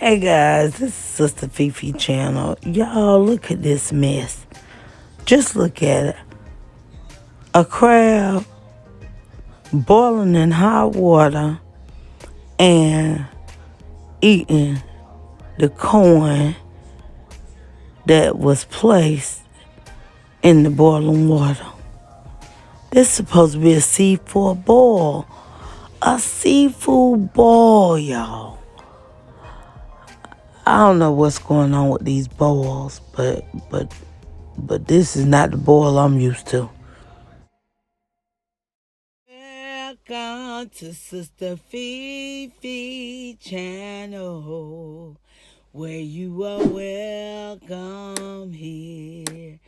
Hey guys, this is Sister Fifi channel. Y'all look at this mess. Just look at it. A crab boiling in hot water and eating the corn that was placed in the boiling water. This is supposed to be a seafood boil. A seafood boil, y'all. I don't know what's going on with these boils, but this is not the boil I'm used to. Welcome to Sister Fifi channel, where you are welcome here.